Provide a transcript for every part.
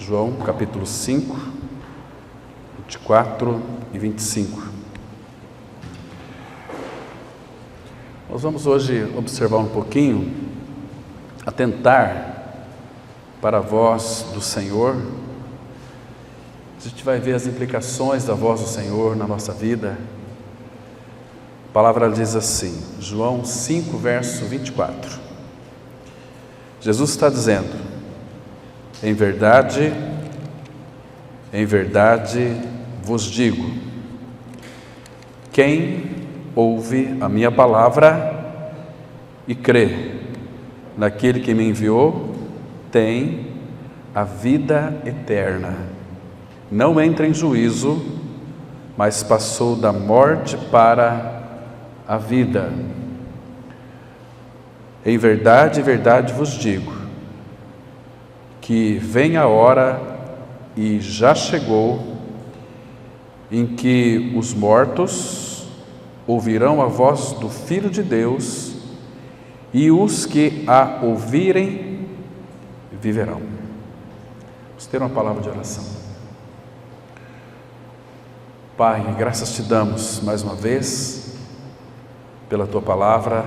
João capítulo 5, 24 e 25. Nós vamos hoje observar um pouquinho, atentar para a voz do Senhor. A gente vai ver as implicações da voz do Senhor na nossa vida. A palavra diz assim, João 5, verso 24. Jesus está dizendo: em verdade vos digo, quem ouve a minha palavra e crê naquele que me enviou, tem a vida eterna. Não entra em juízo, mas passou da morte para a vida. Em verdade vos digo, que vem a hora, e já chegou, em que os mortos ouvirão a voz do Filho de Deus, e os que a ouvirem viverão. Vamos ter uma palavra de oração. Pai, graças te damos mais uma vez pela tua palavra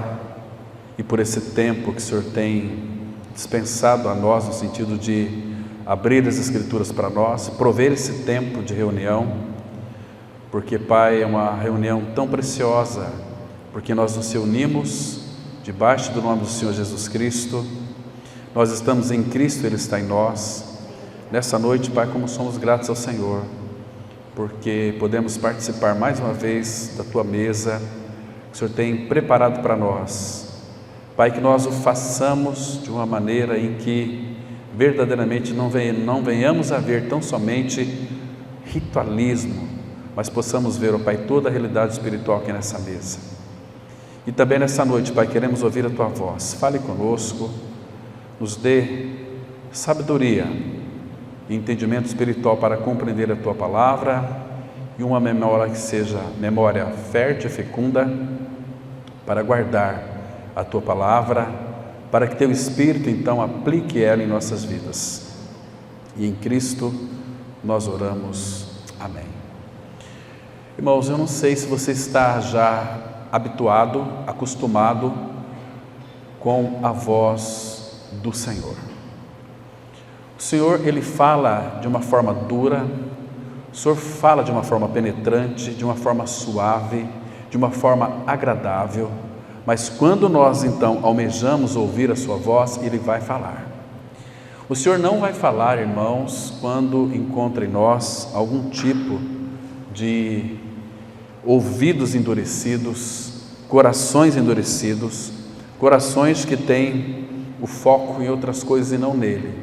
e por esse tempo que o Senhor tem dispensado a nós, no sentido de abrir as Escrituras para nós, prover esse tempo de reunião, porque, Pai, é uma reunião tão preciosa, porque nós nos reunimos debaixo do nome do Senhor Jesus Cristo, nós estamos em Cristo, Ele está em nós. Nessa noite, Pai, como somos gratos ao Senhor, porque podemos participar mais uma vez da Tua mesa, que o Senhor tem preparado para nós. Pai, que nós o façamos de uma maneira em que verdadeiramente não venhamos a ver tão somente ritualismo, mas possamos ver, ó Pai, toda a realidade espiritual que é nessa mesa. E também nessa noite, Pai, queremos ouvir a Tua voz. Fale conosco, nos dê sabedoria e entendimento espiritual para compreender a Tua palavra e uma memória que seja memória fértil e fecunda para guardar a Tua palavra, para que Teu Espírito então aplique ela em nossas vidas. E em Cristo nós oramos. Amém. Irmãos, eu não sei se você está já habituado, acostumado com a voz do Senhor. O Senhor, Ele fala de uma forma dura, o Senhor fala de uma forma penetrante, de uma forma suave, de uma forma agradável. Mas quando nós então almejamos ouvir a sua voz, Ele vai falar. O Senhor não vai falar, irmãos, quando encontra em nós algum tipo de ouvidos endurecidos, corações endurecidos, corações que têm o foco em outras coisas e não nele.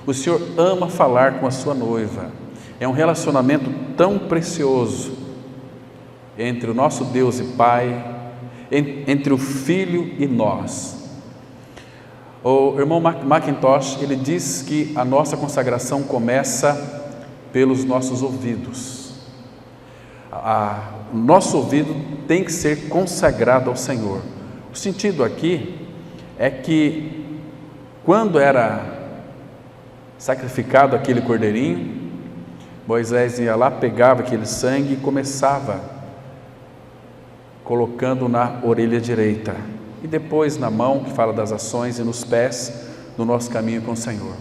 O Senhor ama falar com a sua noiva. É um relacionamento tão precioso entre o nosso Deus e Pai, entre o Filho e nós. O irmão Mackintosh, ele diz que a nossa consagração começa pelos nossos ouvidos. O nosso ouvido tem que ser consagrado ao Senhor. O sentido aqui é que quando era sacrificado aquele cordeirinho, Moisés ia lá, pegava aquele sangue e começava colocando na orelha direita, e depois na mão, que fala das ações, e nos pés, no nosso caminho com o Senhor.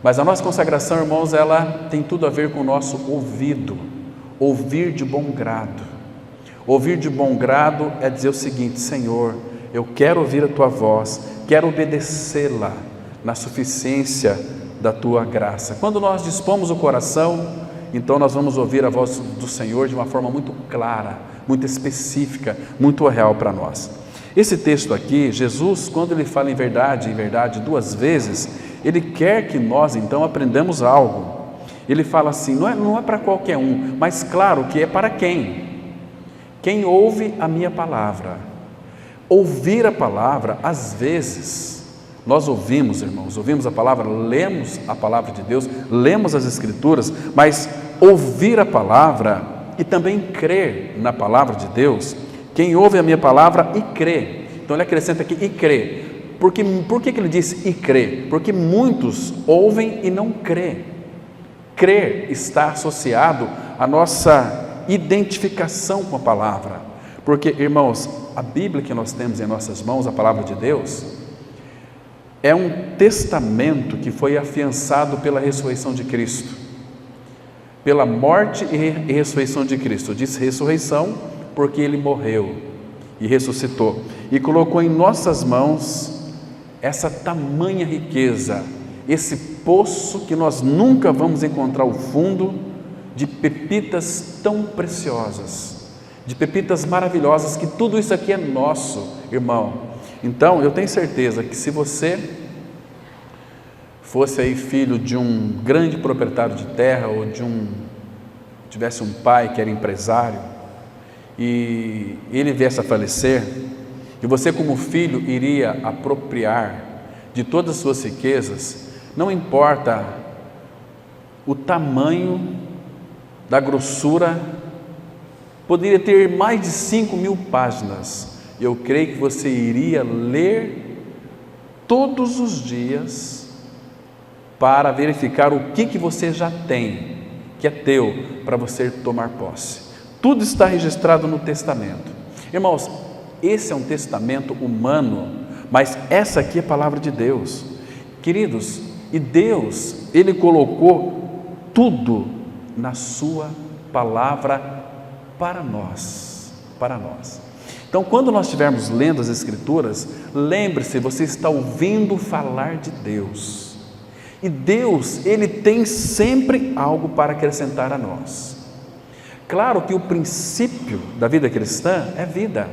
Mas a nossa consagração, irmãos, ela tem tudo a ver com o nosso ouvido, ouvir de bom grado. Ouvir de bom grado é dizer o seguinte: Senhor, eu quero ouvir a Tua voz, quero obedecê-la na suficiência da Tua graça. Quando nós dispomos o coração, então nós vamos ouvir a voz do Senhor de uma forma muito clara, muito específica, muito real para nós. Esse texto aqui, Jesus, quando Ele fala em verdade duas vezes, Ele quer que nós então aprendamos algo. Ele fala assim, não é para qualquer um, mas claro que é para quem? Quem ouve a minha palavra. Ouvir a palavra, às vezes, nós ouvimos, irmãos, ouvimos a palavra, lemos a palavra de Deus, lemos as Escrituras, mas ouvir a palavra e também crer na palavra de Deus, quem ouve a minha palavra e crê. Então ele acrescenta aqui, e crê. Por que ele disse e crê? Porque muitos ouvem e não crê. Crer está associado à nossa identificação com a palavra. Porque, irmãos, a Bíblia que nós temos em nossas mãos, a palavra de Deus, é um testamento que foi afiançado pela ressurreição de Cristo, pela morte e ressurreição de Cristo. Eu disse ressurreição porque Ele morreu e ressuscitou, e colocou em nossas mãos essa tamanha riqueza, esse poço que nós nunca vamos encontrar o fundo, de pepitas tão preciosas, de pepitas maravilhosas, que tudo isso aqui é nosso, irmão. Então, eu tenho certeza que se você fosse aí filho de um grande proprietário de terra, ou tivesse um pai que era empresário, e ele viesse a falecer, e você como filho iria apropriar de todas as suas riquezas, não importa o tamanho da grossura, poderia ter mais de 5.000 páginas, eu creio que você iria ler todos os dias para verificar o que você já tem, que é teu, para você tomar posse. Tudo está registrado no testamento. Irmãos, esse é um testamento humano, mas essa aqui é a palavra de Deus. Queridos, e Deus, Ele colocou tudo na sua palavra para nós, Então, quando nós estivermos lendo as Escrituras, lembre-se, você está ouvindo falar de Deus, e Deus, Ele tem sempre algo para acrescentar a nós. Claro que o princípio da vida cristã é vida,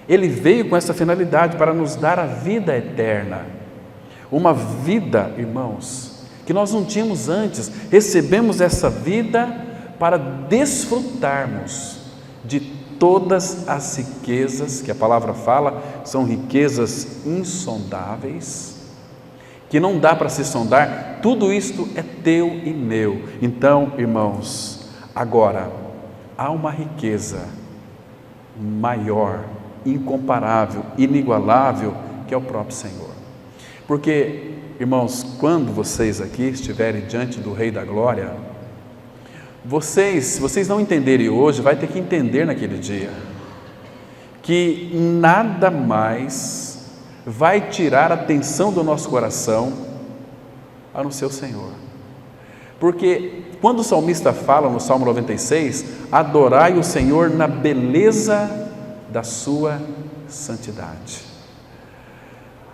Ele veio com essa finalidade para nos dar a vida eterna, uma vida, irmãos, que nós não tínhamos antes. Recebemos essa vida para desfrutarmos de todas as riquezas, que a palavra fala, são riquezas insondáveis, que não dá para se sondar. Tudo isto é teu e meu. Então, irmãos, agora, há uma riqueza maior, incomparável, inigualável, que é o próprio Senhor. Porque, irmãos, quando vocês aqui estiverem diante do Rei da Glória, se vocês não entenderem hoje, vai ter que entender naquele dia, que nada mais vai tirar a atenção do nosso coração a não ser o Senhor. Porque quando o salmista fala no Salmo 96, adorai o Senhor na beleza da sua santidade.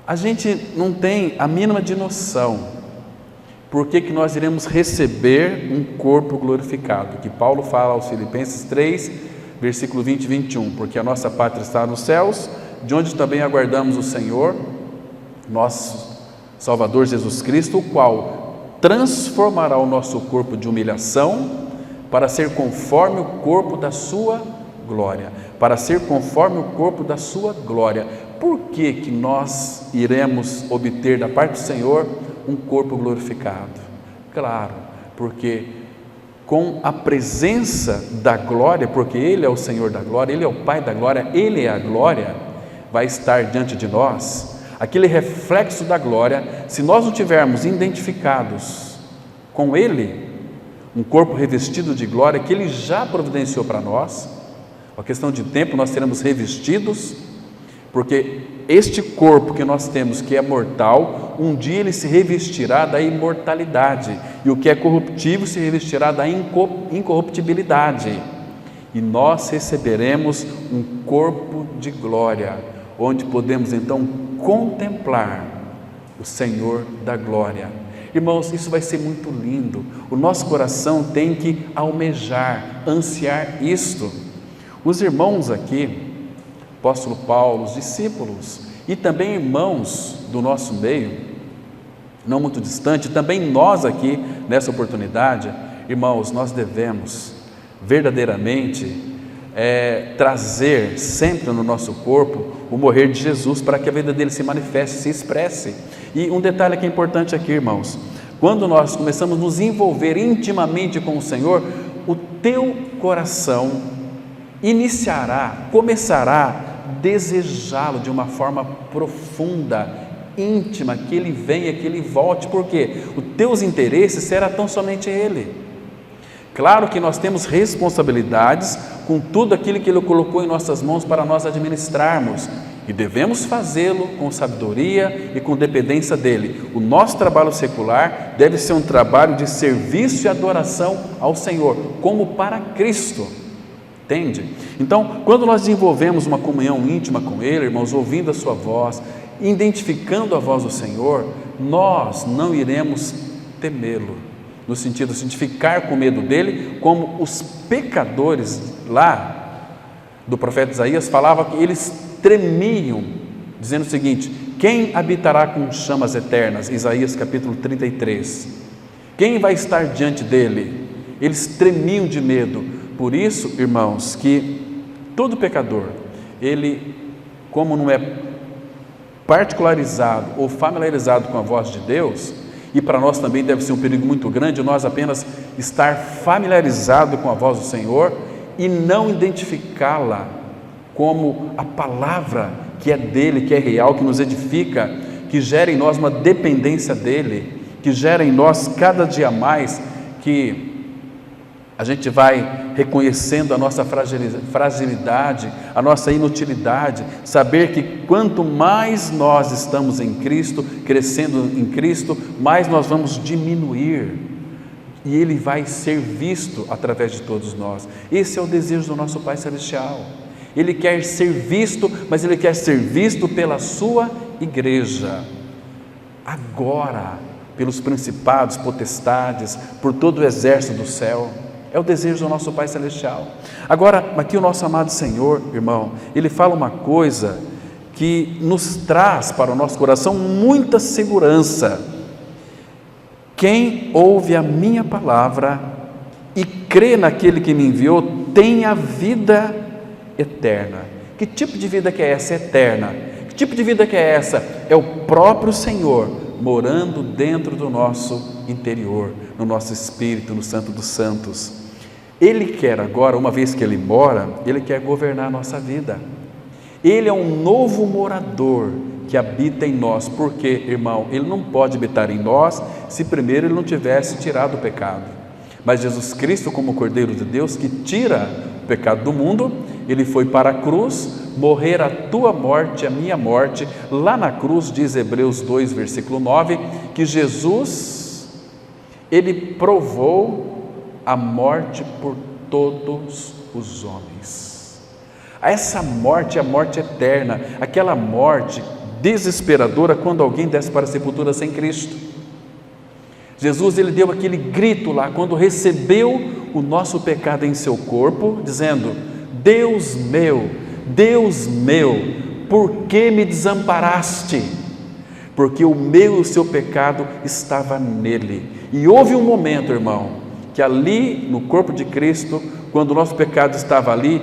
A gente não tem a mínima de noção por que nós iremos receber um corpo glorificado, que Paulo fala aos Filipenses 3, versículo 20 e 21, porque a nossa pátria está nos céus, de onde também aguardamos o Senhor, nosso Salvador Jesus Cristo, o qual transformará o nosso corpo de humilhação para ser conforme o corpo da sua glória, para ser conforme o corpo da sua glória. Por que nós iremos obter da parte do Senhor um corpo glorificado? Claro, porque com a presença da glória, porque Ele é o Senhor da glória, Ele é o Pai da glória, Ele é a glória, vai estar diante de nós, aquele reflexo da glória. Se nós não tivermos identificados com Ele, um corpo revestido de glória, que Ele já providenciou para nós, a questão de tempo nós seremos revestidos, porque este corpo que nós temos, que é mortal, um dia ele se revestirá da imortalidade, e o que é corruptível se revestirá da incorruptibilidade, e nós receberemos um corpo de glória, onde podemos então contemplar o Senhor da glória. Irmãos, isso vai ser muito lindo. O nosso coração tem que almejar, ansiar isto. Os irmãos aqui, apóstolo Paulo, os discípulos e também irmãos do nosso meio, não muito distante, também nós aqui nessa oportunidade, irmãos, nós devemos verdadeiramente trazer sempre no nosso corpo o morrer de Jesus, para que a vida dele se manifeste, se expresse. E um detalhe que é importante aqui, irmãos, quando nós começamos a nos envolver intimamente com o Senhor, o teu coração começará a desejá-lo de uma forma profunda, íntima, que Ele venha, que Ele volte, porque os teus interesses será tão somente Ele. Claro que nós temos responsabilidades com tudo aquilo que Ele colocou em nossas mãos para nós administrarmos, e devemos fazê-lo com sabedoria e com dependência dEle. O nosso trabalho secular deve ser um trabalho de serviço e adoração ao Senhor, como para Cristo, entende? Então, quando nós desenvolvemos uma comunhão íntima com Ele, irmãos, ouvindo a sua voz, identificando a voz do Senhor, nós não iremos temê-lo, no sentido de ficar com medo dele, como os pecadores lá do profeta Isaías falavam que eles tremiam, dizendo o seguinte: quem habitará com chamas eternas? Isaías capítulo 33. Quem vai estar diante dele? Eles tremiam de medo. Por isso, irmãos, que todo pecador, ele, como não é particularizado ou familiarizado com a voz de Deus, e para nós também deve ser um perigo muito grande nós apenas estar familiarizado com a voz do Senhor e não identificá-la como a palavra que é dele, que é real, que nos edifica, que gera em nós uma dependência dele, que gera em nós cada dia mais, que a gente vai reconhecendo a nossa fragilidade, a nossa inutilidade, saber que quanto mais nós estamos em Cristo, crescendo em Cristo, mais nós vamos diminuir, e Ele vai ser visto através de todos nós. Esse é o desejo do nosso Pai Celestial. Ele quer ser visto, mas Ele quer ser visto pela sua igreja, agora, pelos principados, potestades, por todo o exército do céu. É o desejo do nosso Pai Celestial. Agora, aqui o nosso amado Senhor, irmão, Ele fala uma coisa que nos traz para o nosso coração muita segurança. Quem ouve a minha palavra e crê naquele que me enviou, tem a vida eterna. Que tipo de vida que é essa eterna? Que tipo de vida que é essa? É o próprio Senhor morando dentro do nosso interior, no nosso espírito, no Santo dos Santos. Ele quer agora, uma vez que Ele mora, Ele quer governar a nossa vida. Ele é um novo morador que habita em nós, porque, irmão, Ele não pode habitar em nós se primeiro Ele não tivesse tirado o pecado. Mas Jesus Cristo, como Cordeiro de Deus, que tira o pecado do mundo, Ele foi para a cruz, morrer a tua morte, a minha morte. Lá na cruz, diz Hebreus 2, versículo 9, que Jesus, Ele provou a morte por todos os homens. Essa morte é a morte eterna, aquela morte desesperadora quando alguém desce para a sepultura sem Cristo. Jesus, Ele deu aquele grito lá, quando recebeu o nosso pecado em seu corpo, dizendo: Deus meu, por que me desamparaste? Porque o meu e o seu pecado estava nele. E houve um momento, irmão, que ali no corpo de Cristo, quando o nosso pecado estava ali,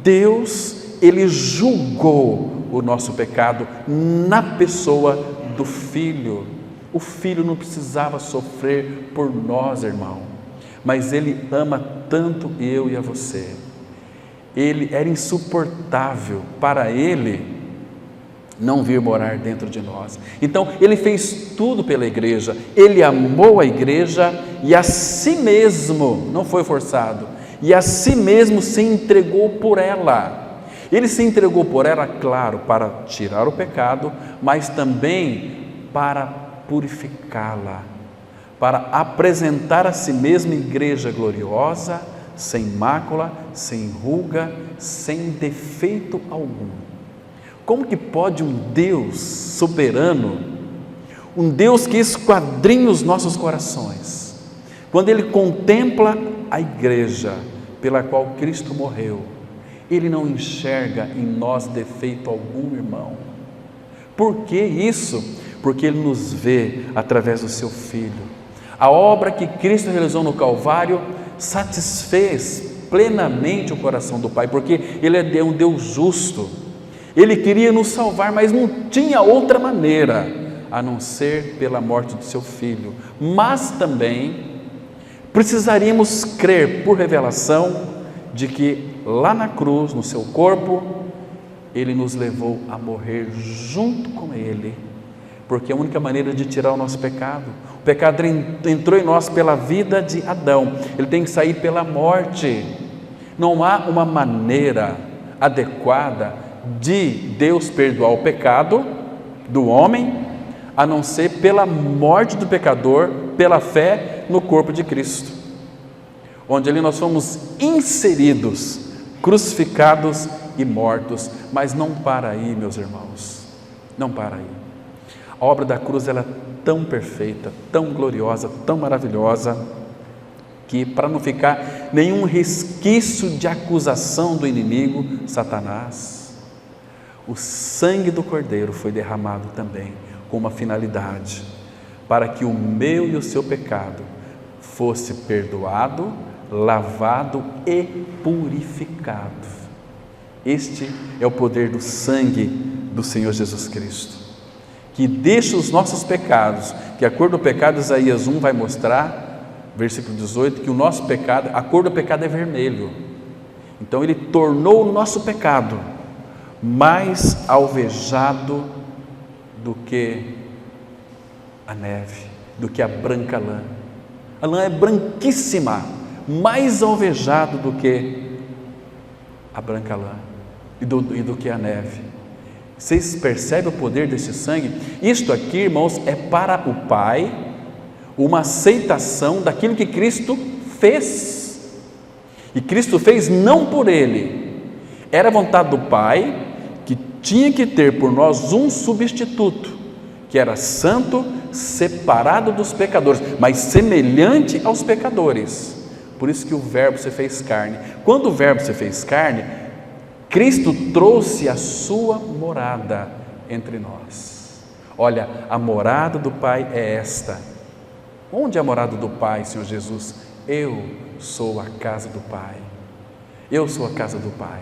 Deus, Ele julgou o nosso pecado na pessoa do Filho. O Filho não precisava sofrer por nós, irmão, mas Ele ama tanto eu e a você. Ele era insuportável para Ele não vir morar dentro de nós. Então Ele fez tudo pela igreja, Ele amou a igreja e a si mesmo, não foi forçado, e a si mesmo se entregou por ela. Ele se entregou por ela, claro, para tirar o pecado, mas também para purificá-la, para apresentar a si mesmo igreja gloriosa, sem mácula, sem ruga, sem defeito algum. Como que pode um Deus soberano, um Deus que esquadrinha os nossos corações, quando Ele contempla a igreja pela qual Cristo morreu, Ele não enxerga em nós defeito algum, irmão? Por que isso? Porque Ele nos vê através do seu Filho. A obra que Cristo realizou no Calvário satisfez plenamente o coração do Pai, porque Ele é um Deus justo. Ele queria nos salvar, mas não tinha outra maneira a não ser pela morte do seu Filho. Mas também precisaríamos crer por revelação de que lá na cruz, no seu corpo, Ele nos levou a morrer junto com Ele, porque é a única maneira de tirar o nosso pecado. O pecado entrou em nós pela vida de Adão, ele tem que sair pela morte. Não há uma maneira adequada de Deus perdoar o pecado do homem, a não ser pela morte do pecador, pela fé no corpo de Cristo, onde ali nós fomos inseridos, crucificados e mortos. Mas não para aí, meus irmãos, não para aí. A obra da cruz, ela é tão perfeita, tão gloriosa, tão maravilhosa, que para não ficar nenhum resquício de acusação do inimigo, Satanás, o sangue do Cordeiro foi derramado também, com uma finalidade, para que o meu e o seu pecado fosse perdoado, lavado e purificado. Este é o poder do sangue do Senhor Jesus Cristo, que deixa os nossos pecados, que a cor do pecado, Isaías 1 vai mostrar, versículo 18, que o nosso pecado, a cor do pecado é vermelho. Então ele tornou o nosso pecado mais alvejado do que a neve, do que a branca lã. A lã é branquíssima, mais alvejado do que a branca lã e do que a neve. Vocês percebem o poder desse sangue? Isto aqui, irmãos, é para o Pai uma aceitação daquilo que Cristo fez. E Cristo fez não por Ele, era a vontade do Pai, que tinha que ter por nós um substituto, que era santo, separado dos pecadores, mas semelhante aos pecadores. Por isso que o Verbo se fez carne. Quando o Verbo se fez carne, Cristo trouxe a sua morada entre nós. Olha, a morada do Pai é esta. Onde é a morada do Pai, Senhor Jesus? Eu sou a casa do Pai. Eu sou a casa do Pai.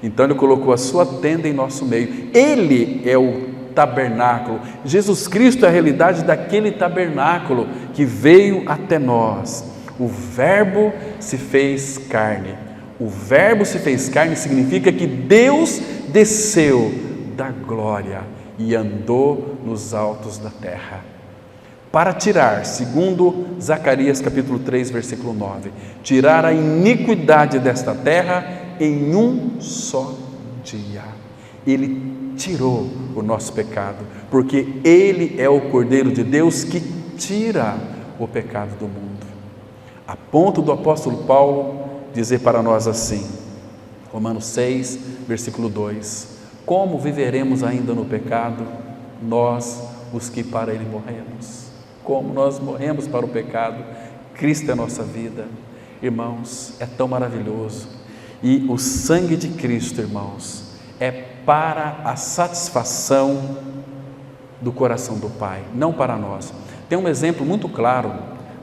Então Ele colocou a sua tenda em nosso meio. Ele é o tabernáculo. Jesus Cristo é a realidade daquele tabernáculo que veio até nós. O Verbo se fez carne. O Verbo se fez carne significa que Deus desceu da glória e andou nos altos da terra, para tirar, segundo Zacarias capítulo 3, versículo 9, tirar a iniquidade desta terra em um só dia. Ele tirou o nosso pecado, porque Ele é o Cordeiro de Deus que tira o pecado do mundo. A ponto do apóstolo Paulo dizer para nós assim, Romanos 6, versículo 2, como viveremos ainda no pecado, nós os que para Ele morremos? Como nós morremos para o pecado, Cristo é a nossa vida. Irmãos, é tão maravilhoso. E o sangue de Cristo, irmãos, é para a satisfação do coração do Pai, não para nós. Tem um exemplo muito claro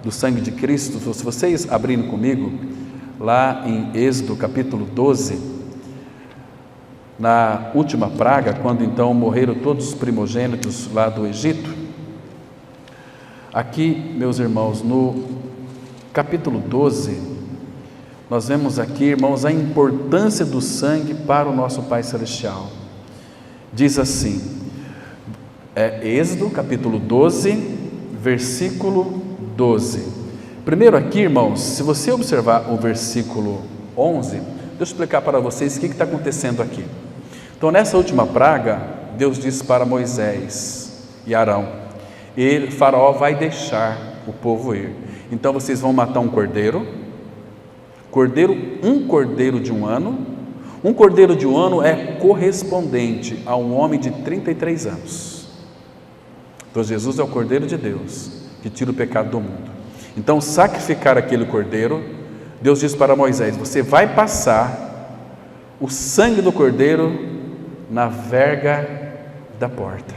do sangue de Cristo, se vocês abrirem comigo, lá em Êxodo capítulo 12, na última praga, quando então morreram todos os primogênitos lá do Egito. Aqui, meus irmãos, no capítulo 12, nós vemos aqui, irmãos, a importância do sangue para o nosso Pai Celestial. Diz assim, Êxodo capítulo 12, versículo 12. Primeiro aqui, irmãos, se você observar o versículo 11, deixa eu explicar para vocês o que está acontecendo aqui. Então, nessa última praga, Deus disse para Moisés e Arão, Faraó vai deixar o povo ir. Então vocês vão matar um cordeiro de um ano. Um cordeiro de um ano é correspondente a um homem de 33 anos. Então Jesus é o Cordeiro de Deus, que tira o pecado do mundo. Então, sacrificar aquele cordeiro, Deus disse para Moisés, você vai passar o sangue do cordeiro na verga da porta.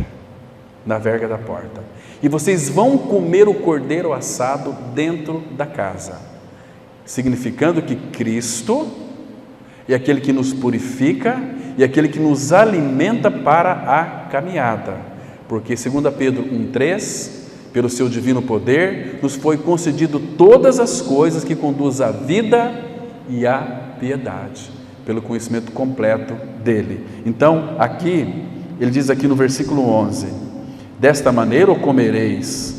Na verga da porta. E vocês vão comer o cordeiro assado dentro da casa, significando que Cristo é aquele que nos purifica e aquele que nos alimenta para a caminhada, porque segundo Pedro 1,3, pelo seu divino poder, nos foi concedido todas as coisas que conduzem à vida e à piedade, pelo conhecimento completo dele. Então, aqui, ele diz aqui no versículo 11, Desta maneira o comereis: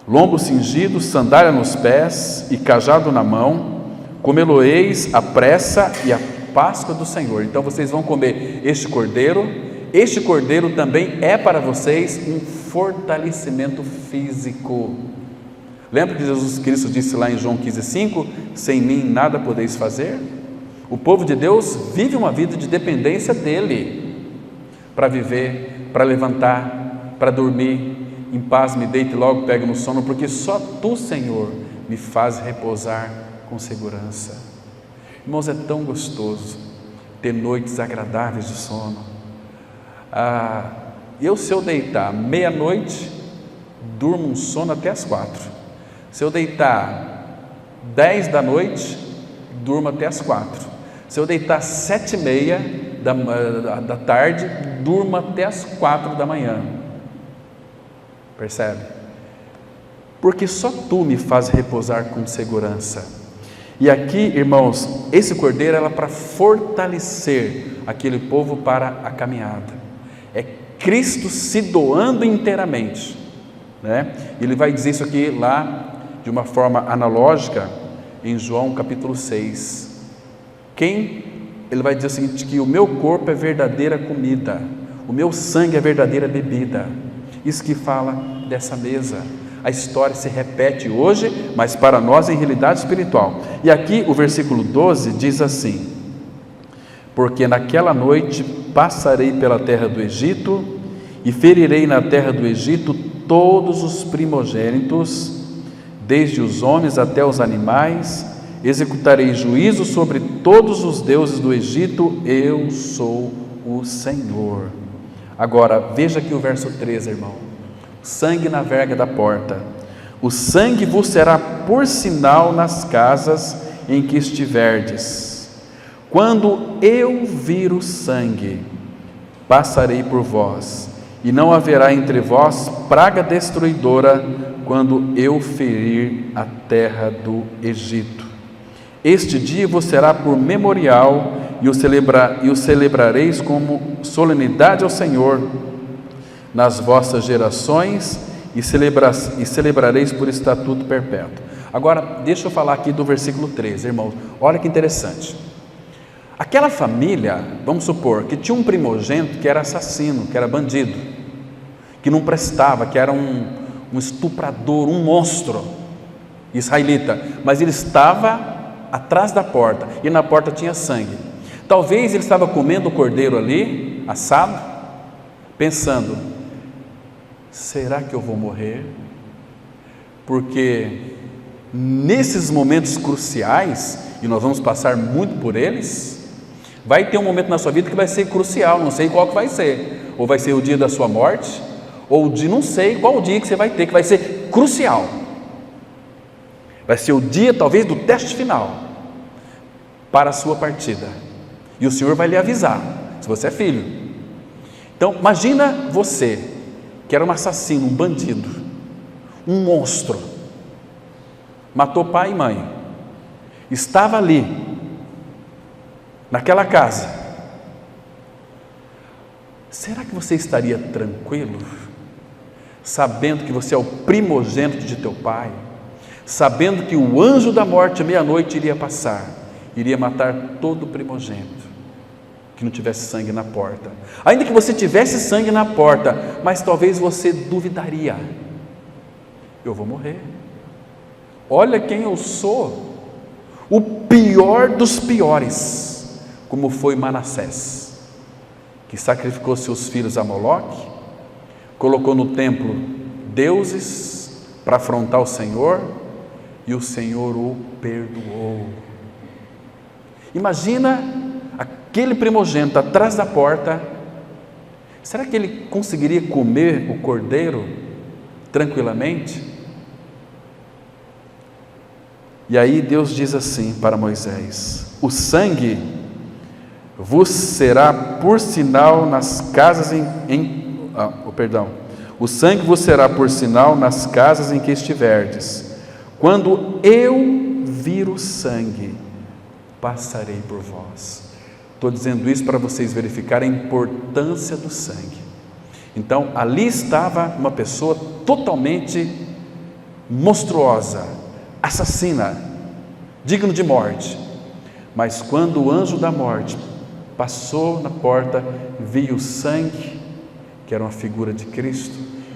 lombo cingido, sandália nos pés e cajado na mão, comê-lo-eis à pressa e à Páscoa do Senhor. Então vocês vão comer este cordeiro. Este cordeiro também é para vocês um fortalecimento físico. Lembra que Jesus Cristo disse lá em João 15,5: sem mim nada podeis fazer? O povo de Deus vive uma vida de dependência dele, para viver, para levantar, para dormir em paz, me deito e logo pego no sono, porque só tu, Senhor, me faz repousar com segurança. Irmãos, é tão gostoso ter noites agradáveis de sono. Se eu deitar meia-noite, durmo um sono até as 4. Se eu deitar 10 da noite, durmo até as 4. Se eu deitar 7:30 da tarde, durmo até as 4 da manhã. Percebe? Porque só tu me faz repousar com segurança. E aqui, irmãos, esse cordeiro era para fortalecer aquele povo para a caminhada. É Cristo se doando inteiramente, né? Ele vai dizer isso aqui lá de uma forma analógica em João capítulo 6. Ele vai dizer o seguinte: que o meu corpo é verdadeira comida, o meu sangue é verdadeira bebida. Isso que fala dessa mesa. A história se repete hoje, mas para nós em realidade espiritual. E aqui o versículo 12 diz assim: porque naquela noite passarei pela terra do Egito e ferirei na terra do Egito todos os primogênitos, desde os homens até os animais, executarei juízo sobre todos os deuses do Egito, eu sou o Senhor. Agora, veja aqui o verso 13, irmão: sangue na verga da porta, o sangue vos será por sinal nas casas em que estiverdes. Quando eu vir o sangue, passarei por vós, e não haverá entre vós praga destruidora, quando eu ferir a terra do Egito. Este dia vos será por memorial, e o celebrareis como solenidade ao Senhor nas vossas gerações, e celebrareis por estatuto perpétuo. Agora, deixa eu falar aqui do versículo 13, irmãos. Olha que interessante. Aquela família, vamos supor, que tinha um primogênito que era assassino, que era bandido, que não prestava, que era um estuprador, um monstro israelita, mas ele estava atrás da porta, e na porta tinha sangue. Talvez ele estava comendo o cordeiro ali, assado, pensando: será que eu vou morrer? Porque nesses momentos cruciais, e nós vamos passar muito por eles, vai ter um momento na sua vida que vai ser crucial, não sei qual que vai ser, ou vai ser o dia da sua morte, ou de não sei qual o dia que você vai ter, que vai ser crucial. Vai ser o dia talvez do teste final para a sua partida, e o Senhor vai lhe avisar, se você é filho. Então imagina você, que era um assassino, um bandido, um monstro, matou pai e mãe, estava ali, naquela casa. Será que você estaria tranquilo, sabendo que você é o primogênito de teu pai, sabendo que o anjo da morte à meia-noite iria passar, iria matar todo o primogênito que não tivesse sangue na porta? Ainda que você tivesse sangue na porta, mas talvez você duvidaria: eu vou morrer, olha quem eu sou, o pior dos piores, como foi Manassés, que sacrificou seus filhos a Moloque, colocou no templo deuses para afrontar o Senhor, e o Senhor o perdoou. Imagina aquele primogênito atrás da porta. Será que ele conseguiria comer o cordeiro tranquilamente? E aí Deus diz assim para Moisés: o sangue vos será por sinal nas casas o sangue vos será por sinal nas casas em que estiverdes. Quando eu vir o sangue, passarei por vós. Estou dizendo isso para vocês verificarem a importância do sangue. Então ali estava uma pessoa totalmente monstruosa, assassina, digno de morte. Mas quando o anjo da morte passou na porta, viu o sangue, que era uma figura de Cristo,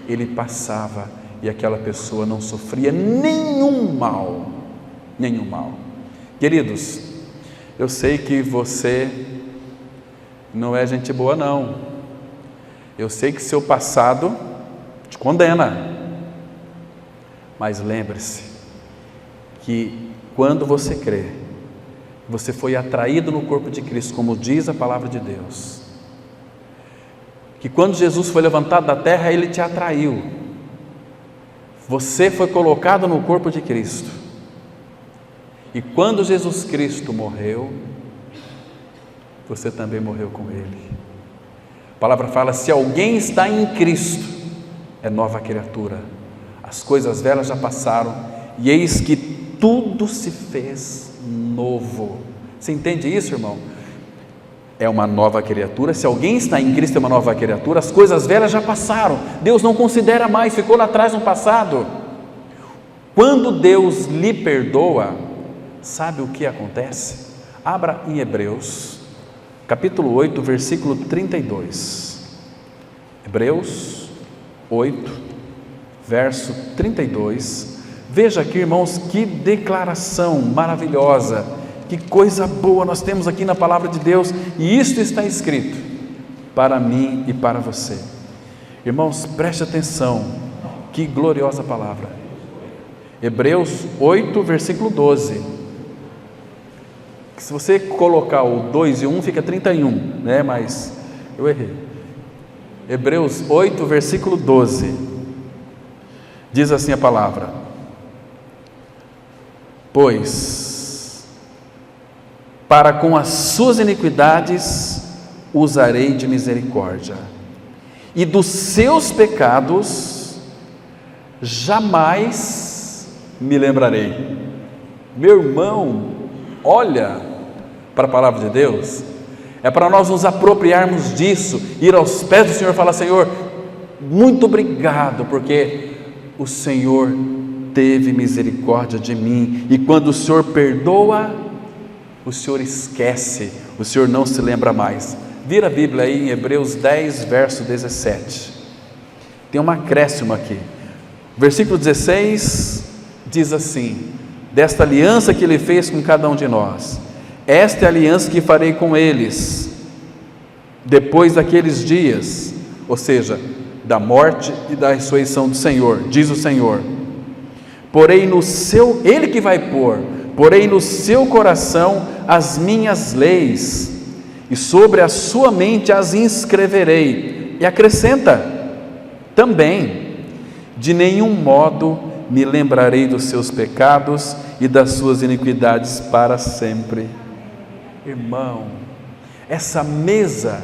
ele passava e aquela pessoa não sofria nenhum mal, nenhum mal. Queridos, eu sei que você não é gente boa não, eu sei que seu passado te condena, mas lembre-se que quando você crê, você foi atraído no corpo de Cristo, como diz a palavra de Deus, que quando Jesus foi levantado da terra, Ele te atraiu, você foi colocado no corpo de Cristo, e quando Jesus Cristo morreu, você também morreu com Ele. A palavra fala, se alguém está em Cristo, é nova criatura, as coisas velhas já passaram, e eis que tudo se fez novo. Você entende isso, irmão? É uma nova criatura. Se alguém está em Cristo, é uma nova criatura. As coisas velhas já passaram, Deus não considera mais, ficou lá atrás no passado. Quando Deus lhe perdoa, sabe o que acontece? Abra em Hebreus capítulo 8, versículo 32. Hebreus 8, verso 32. Veja aqui, irmãos, que declaração maravilhosa, que coisa boa nós temos aqui na palavra de Deus, e isto está escrito para mim e para você. Irmãos, preste atenção, que gloriosa palavra. Hebreus 8, versículo 12. Se você colocar o 2 e 1, fica 31, né? Mas eu errei. Hebreus 8, versículo 12. Diz assim a palavra: pois para com as suas iniquidades usarei de misericórdia, e dos seus pecados jamais me lembrarei. Meu irmão, olha para a palavra de Deus, é para nós nos apropriarmos disso, ir aos pés do Senhor e falar: Senhor, muito obrigado, porque o Senhor teve misericórdia de mim, e quando o Senhor perdoa, o Senhor esquece, o Senhor não se lembra mais. Vira a Bíblia aí em Hebreus 10, verso 17, tem um acréscimo aqui, versículo 16, diz assim: desta aliança que Ele fez com cada um de nós, esta é a aliança que farei com eles, depois daqueles dias, ou seja, da morte e da ressurreição do Senhor, diz o Senhor, porém no seu, Ele que vai pôr, porém no seu coração as minhas leis, e sobre a sua mente as inscreverei, e acrescenta também, de nenhum modo me lembrarei dos seus pecados e das suas iniquidades para sempre. Irmão, essa mesa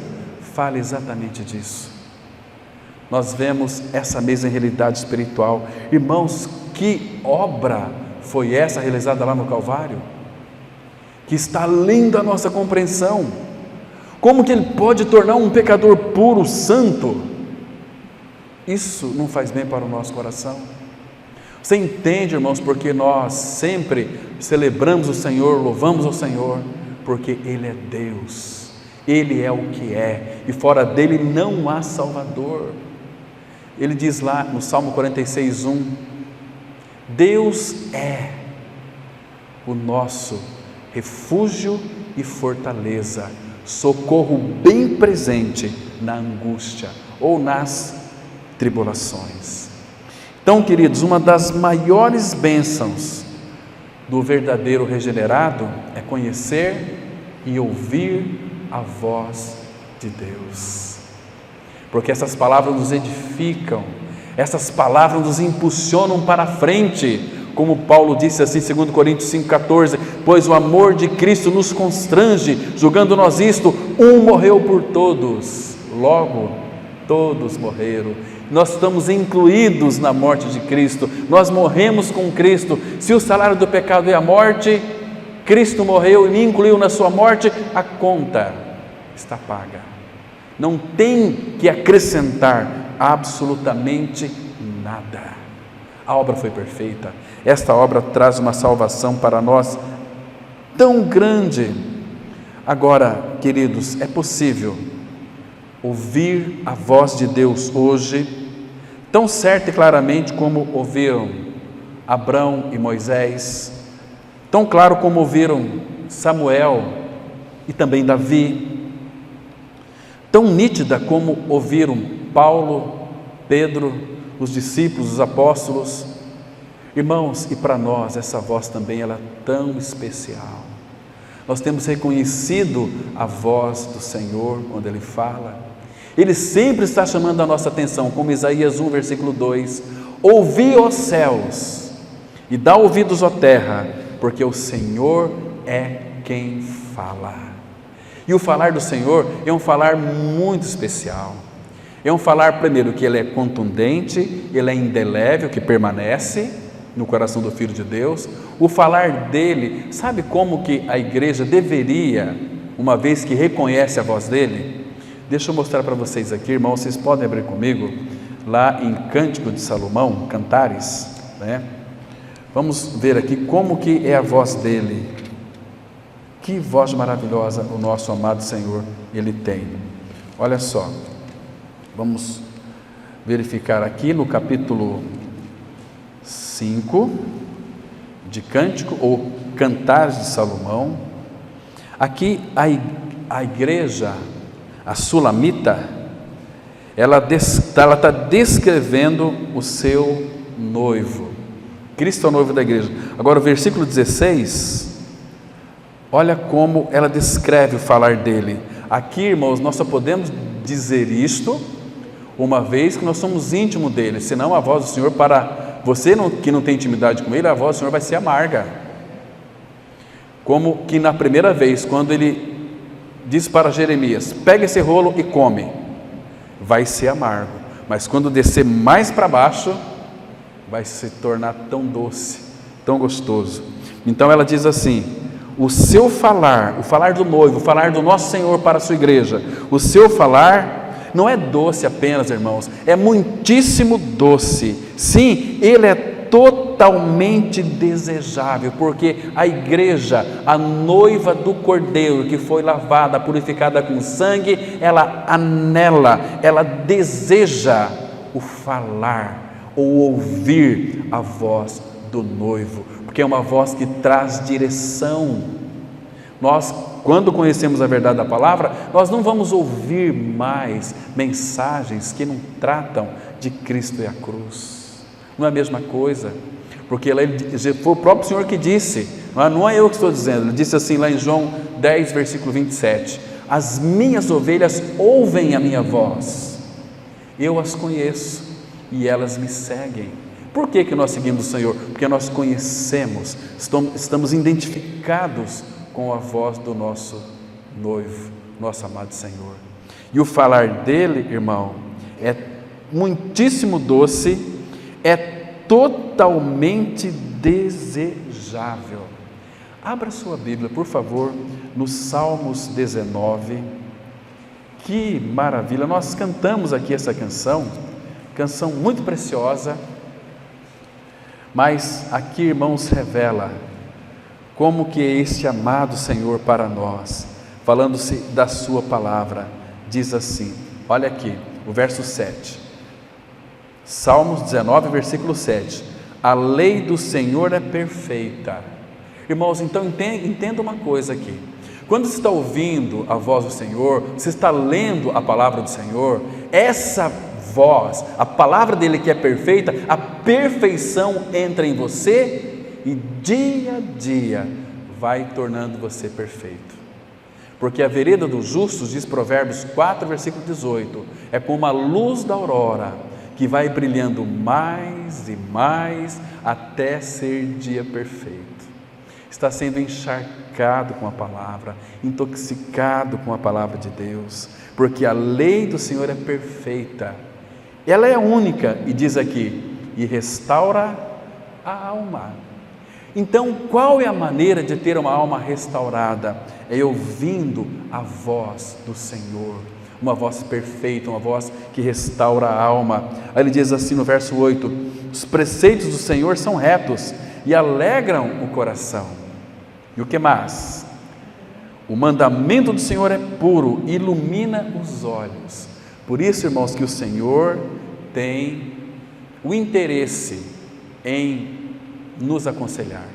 fala exatamente disso. Nós vemos essa mesa em realidade espiritual. Irmãos, que obra foi essa realizada lá no Calvário? Que está além da nossa compreensão. Como que Ele pode tornar um pecador puro, santo? Isso não faz bem para o nosso coração. Você entende, irmãos, porque nós sempre celebramos o Senhor, louvamos o Senhor, porque Ele é Deus, Ele é o que é, e fora dEle não há Salvador. Ele diz lá no Salmo 46, 1, Deus é o nosso refúgio e fortaleza, socorro bem presente na angústia ou nas tribulações. Então, queridos, uma das maiores bênçãos do verdadeiro regenerado é conhecer e ouvir a voz de Deus, porque essas palavras nos edificam, essas palavras nos impulsionam para frente, como Paulo disse assim, 2 Coríntios 5,14, pois o amor de Cristo nos constrange, julgando nós isto, um morreu por todos, logo todos morreram. Nós estamos incluídos na morte de Cristo, nós morremos com Cristo. Se o salário do pecado é a morte, Cristo morreu e me incluiu na sua morte, a conta está paga, não tem que acrescentar absolutamente nada. A obra foi perfeita. Esta obra traz uma salvação para nós tão grande. Agora, queridos, é possível ouvir a voz de Deus hoje, tão certa e claramente como ouviram Abrão e Moisés, tão claro como ouviram Samuel e também Davi, tão nítida como ouviram Paulo, Pedro, os discípulos, os apóstolos. Irmãos, e para nós essa voz também ela é tão especial. Nós temos reconhecido a voz do Senhor quando Ele fala. Ele sempre está chamando a nossa atenção, como Isaías 1, versículo 2: ouvi, ó céus, e dá ouvidos, ó terra, porque o Senhor é quem fala. E o falar do Senhor é um falar muito especial. É um falar, primeiro, que ele é contundente, ele é indelével, que permanece no coração do Filho de Deus. O falar dele, sabe como que a igreja deveria, uma vez que reconhece a voz dele? Deixa eu mostrar para vocês aqui, irmãos, vocês podem abrir comigo, lá em Cântico de Salomão, Cantares, né? Vamos ver aqui como que é a voz dele. Que voz maravilhosa o nosso amado Senhor, Ele tem. Olha só, vamos verificar aqui no capítulo 5 de Cântico, ou Cantares de Salomão. Aqui a igreja, a sulamita, ela está descrevendo o seu noivo. Cristo é o noivo da igreja. Agora o versículo 16, olha como ela descreve o falar dele. Aqui, irmãos, nós só podemos dizer isto uma vez que nós somos íntimos dele, senão a voz do Senhor, para você que não tem intimidade com ele, a voz do Senhor vai ser amarga. Como que na primeira vez, quando ele diz para Jeremias: pega esse rolo e come, vai ser amargo, mas quando descer mais para baixo, vai se tornar tão doce, tão gostoso. Então ela diz assim: o seu falar, o falar do noivo, o falar do nosso Senhor para a sua igreja, o seu falar não é doce apenas, irmãos, é muitíssimo doce. Sim, ele é totalmente desejável, porque a igreja, a noiva do Cordeiro, que foi lavada, purificada com sangue, ela anela, ela deseja o falar ou ouvir a voz do noivo, porque é uma voz que traz direção. Nós, quando conhecemos a verdade da palavra, nós não vamos ouvir mais mensagens que não tratam de Cristo e a cruz. Não é a mesma coisa, porque foi o próprio Senhor que disse, não é eu que estou dizendo, ele disse assim lá em João 10, versículo 27, as minhas ovelhas ouvem a minha voz, eu as conheço e elas me seguem. Por que que nós seguimos o Senhor? Porque nós conhecemos, estamos identificados com a voz do nosso noivo, nosso amado Senhor. E o falar dele, irmão, é muitíssimo doce, é totalmente desejável. Abra sua Bíblia, por favor, no Salmos 19. Que maravilha! Nós cantamos aqui essa canção muito preciosa, mas aqui, irmãos, revela como que é este amado Senhor para nós, falando-se da sua palavra. Diz assim, olha aqui, o verso 7, Salmos 19, versículo 7, a lei do Senhor é perfeita. Irmãos, então entenda uma coisa aqui, quando você está ouvindo a voz do Senhor, você está lendo a palavra do Senhor, essa voz, a palavra dele que é perfeita, a perfeição entra em você e dia a dia vai tornando você perfeito. Porque a vereda dos justos, diz Provérbios 4, versículo 18, é como a luz da aurora, que vai brilhando mais e mais até ser dia perfeito. Está sendo encharcado com a palavra, intoxicado com a palavra de Deus, porque a lei do Senhor é perfeita, ela é única, e diz aqui, e restaura a alma. Então, qual é a maneira de ter uma alma restaurada? É ouvindo a voz do Senhor, uma voz perfeita, uma voz que restaura a alma. Aí ele diz assim no verso 8: os preceitos do Senhor são retos e alegram o coração. E o que mais? O mandamento do Senhor é puro, ilumina os olhos. Por isso, irmãos, que o Senhor tem o interesse em nos aconselhar,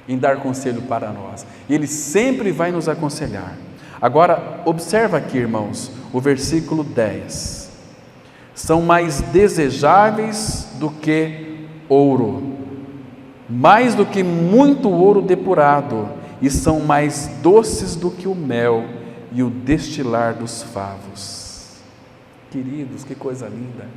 em dar conselho para nós. E Ele sempre vai nos aconselhar. Agora, observa aqui, irmãos, o versículo 10. São mais desejáveis do que ouro, mais do que muito ouro depurado, e são mais doces do que o mel e o destilar dos favos. Queridos, que coisa linda!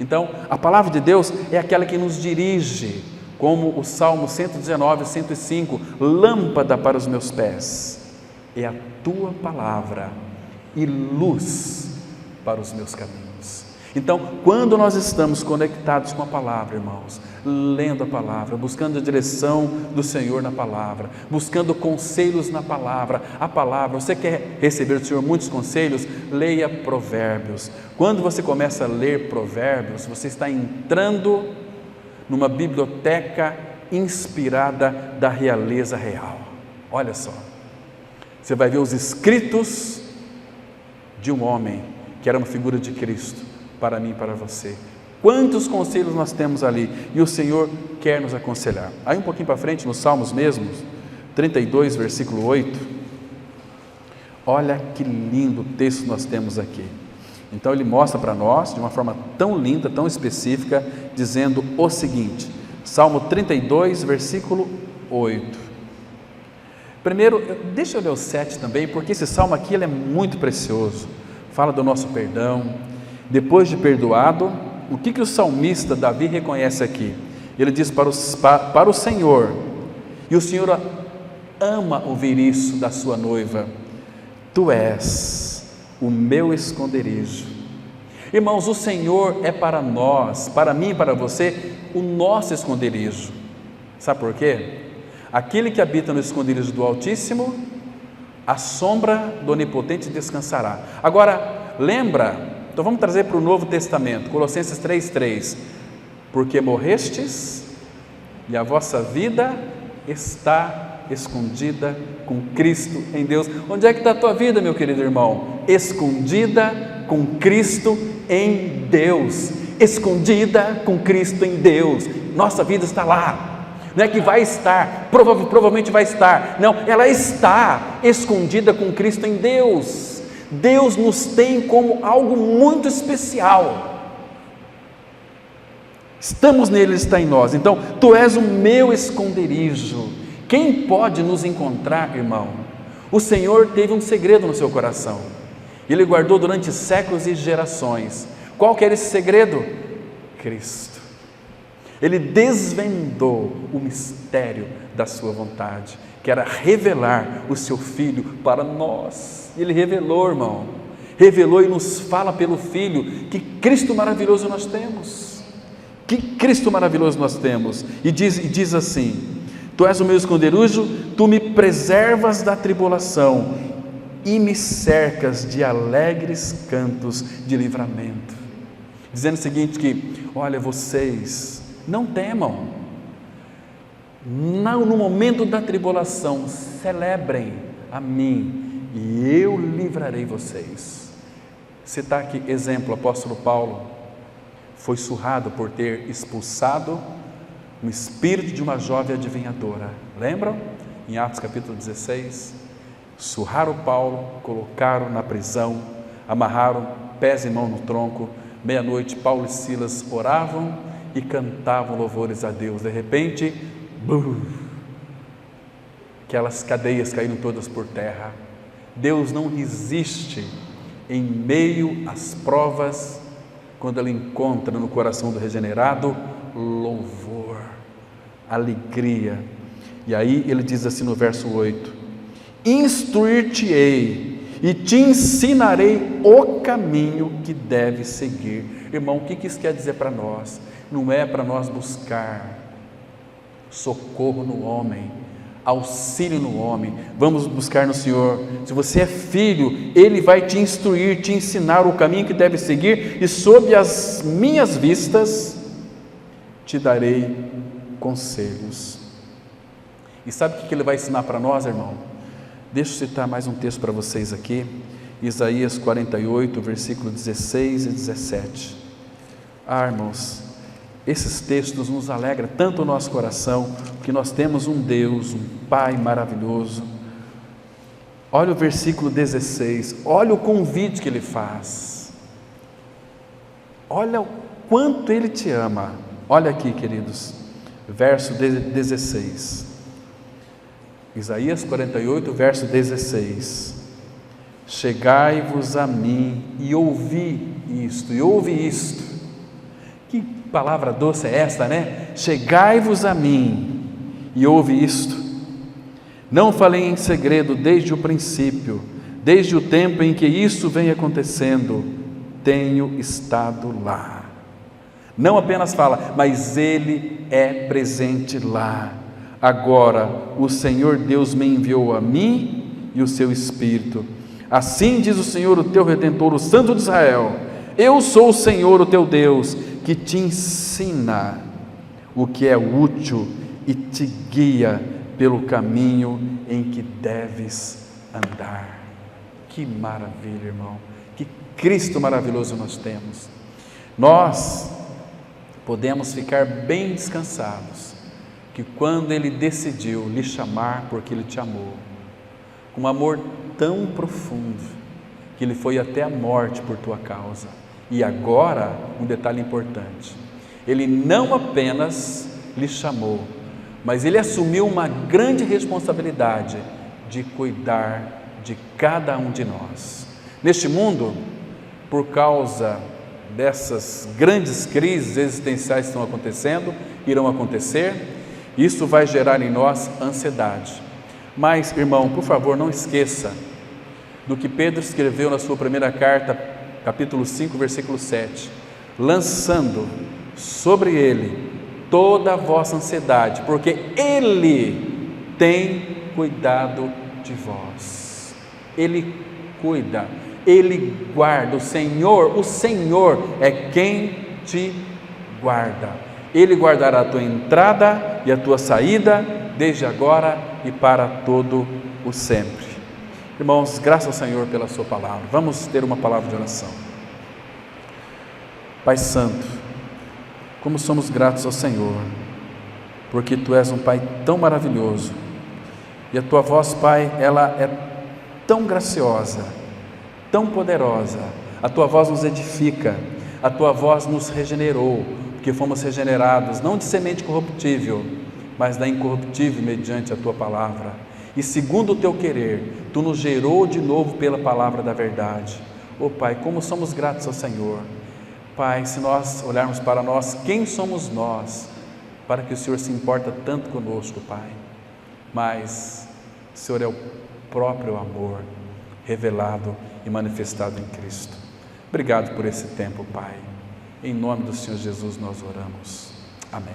Então, a palavra de Deus é aquela que nos dirige, como o Salmo 119, 105, lâmpada para os meus pés, é a tua palavra e luz para os meus caminhos. Então, quando nós estamos conectados com a palavra, irmãos, lendo a palavra, buscando a direção do Senhor na palavra, buscando conselhos na palavra, a palavra, você quer receber do Senhor muitos conselhos? Leia Provérbios. Quando você começa a ler Provérbios, você está entrando numa biblioteca inspirada da realeza real. Olha só, você vai ver os escritos de um homem que era uma figura de Cristo, para mim e para você. Quantos conselhos nós temos ali, e o Senhor quer nos aconselhar. Aí um pouquinho para frente, nos Salmos mesmos, 32, versículo 8, olha que lindo texto nós temos aqui. Então ele mostra para nós, de uma forma tão linda, tão específica, dizendo o seguinte, Salmo 32, versículo 8. Primeiro, deixa eu ler o 7 também, porque esse salmo aqui ele é muito precioso, fala do nosso perdão. Depois de perdoado, o que o salmista Davi reconhece aqui? Ele diz para o Senhor, e o Senhor ama ouvir isso da sua noiva: tu és o meu esconderijo. Irmãos, o Senhor é para nós, para mim e para você, o nosso esconderijo. Sabe por quê? Aquele que habita no esconderijo do Altíssimo, a sombra do Onipotente descansará. Agora, lembra, então vamos trazer para o Novo Testamento, Colossenses 3,3, porque morrestes e a vossa vida está escondida com Cristo em Deus. Onde é que está a tua vida, meu querido irmão? Escondida com Cristo em Deus, escondida com Cristo em Deus. Nossa vida está lá. Não é que vai estar, provavelmente vai estar, não, ela está escondida com Cristo em Deus. Deus nos tem como algo muito especial, estamos nele, ele está em nós. Então, tu és o meu esconderijo. Quem pode nos encontrar, irmão? O Senhor teve um segredo no seu coração, Ele guardou durante séculos e gerações. Qual que era esse segredo? Cristo. Ele desvendou o mistério da sua vontade, que era revelar o seu Filho para nós. Ele revelou, irmão, revelou e nos fala pelo Filho. Que Cristo maravilhoso nós temos, que Cristo maravilhoso nós temos. E diz assim: tu és o meu esconderijo, tu me preservas da tribulação e me cercas de alegres cantos de livramento. Dizendo o seguinte, que olha, vocês não temam, no momento da tribulação, celebrem a mim e eu livrarei vocês. Citar aqui exemplo, o apóstolo Paulo foi surrado por ter expulsado um espírito de uma jovem adivinhadora, lembram? Em Atos capítulo 16, surraram Paulo, colocaram na prisão, amarraram pés e mãos no tronco. Meia-noite, Paulo e Silas oravam e cantavam louvores a Deus. De repente, aquelas cadeias caíram todas por terra. Deus não resiste em meio às provas, quando Ele encontra no coração do regenerado louvor, alegria. E aí ele diz assim no verso 8: instruir-te-ei e te ensinarei o caminho que deves seguir. Irmão, o que isso quer dizer para nós? Não é para nós buscar socorro no homem, auxílio no homem, vamos buscar no Senhor. Se você é filho, Ele vai te instruir, te ensinar o caminho que deve seguir, e sob as minhas vistas te darei conselhos. E sabe o que Ele vai ensinar para nós, irmão? Deixa eu citar mais um texto para vocês aqui, Isaías 48, versículo 16 e 17. Irmãos, esses textos nos alegram tanto o nosso coração, porque nós temos um Deus, um Pai maravilhoso. Olha o versículo 16, olha o convite que Ele faz, olha o quanto Ele te ama. Olha aqui, queridos, verso 16, Isaías 48, verso 16: chegai-vos a mim e ouvi isto, e ouve isto. Que palavra doce é esta, né? Chegai-vos a mim e ouve isto. Não falei em segredo desde o princípio, desde o tempo em que isso vem acontecendo, tenho estado lá. Não apenas fala, mas Ele é presente lá. Agora o Senhor Deus me enviou a mim e o seu Espírito. Assim diz o Senhor, o teu Redentor, o Santo de Israel: eu sou o Senhor, o teu Deus, que te ensina o que é útil e te guia pelo caminho em que deves andar. Que maravilha, irmão, que Cristo maravilhoso nós temos. Nós podemos ficar bem descansados, que quando Ele decidiu lhe chamar, porque Ele te amou, com um amor tão profundo, que Ele foi até a morte por tua causa. E agora, um detalhe importante, Ele não apenas lhe chamou, mas Ele assumiu uma grande responsabilidade de cuidar de cada um de nós. Neste mundo, por causa dessas grandes crises existenciais que estão acontecendo, irão acontecer, isso vai gerar em nós ansiedade. Mas, irmão, por favor, não esqueça do que Pedro escreveu na sua primeira carta, capítulo 5, versículo 7, lançando sobre Ele toda a vossa ansiedade, porque Ele tem cuidado de vós. Ele cuida, Ele guarda. O Senhor é quem te guarda. Ele guardará a tua entrada e a tua saída, desde agora e para todo o sempre. Irmãos, graças ao Senhor pela sua palavra. Vamos ter uma palavra de oração. Pai Santo, como somos gratos ao Senhor, porque Tu és um Pai tão maravilhoso, e a Tua voz, Pai, ela é tão graciosa, tão poderosa. A Tua voz nos edifica, a Tua voz nos regenerou, porque fomos regenerados, não de semente corruptível, mas da incorruptível mediante a Tua palavra. E segundo o Teu querer, Tu nos gerou de novo pela palavra da verdade. Oh Pai, como somos gratos ao Senhor. Pai, se nós olharmos para nós, quem somos nós, para que o Senhor se importa tanto conosco, Pai? Mas o Senhor é o próprio amor revelado e manifestado em Cristo. Obrigado por esse tempo, Pai. Em nome do Senhor Jesus nós oramos. Amém.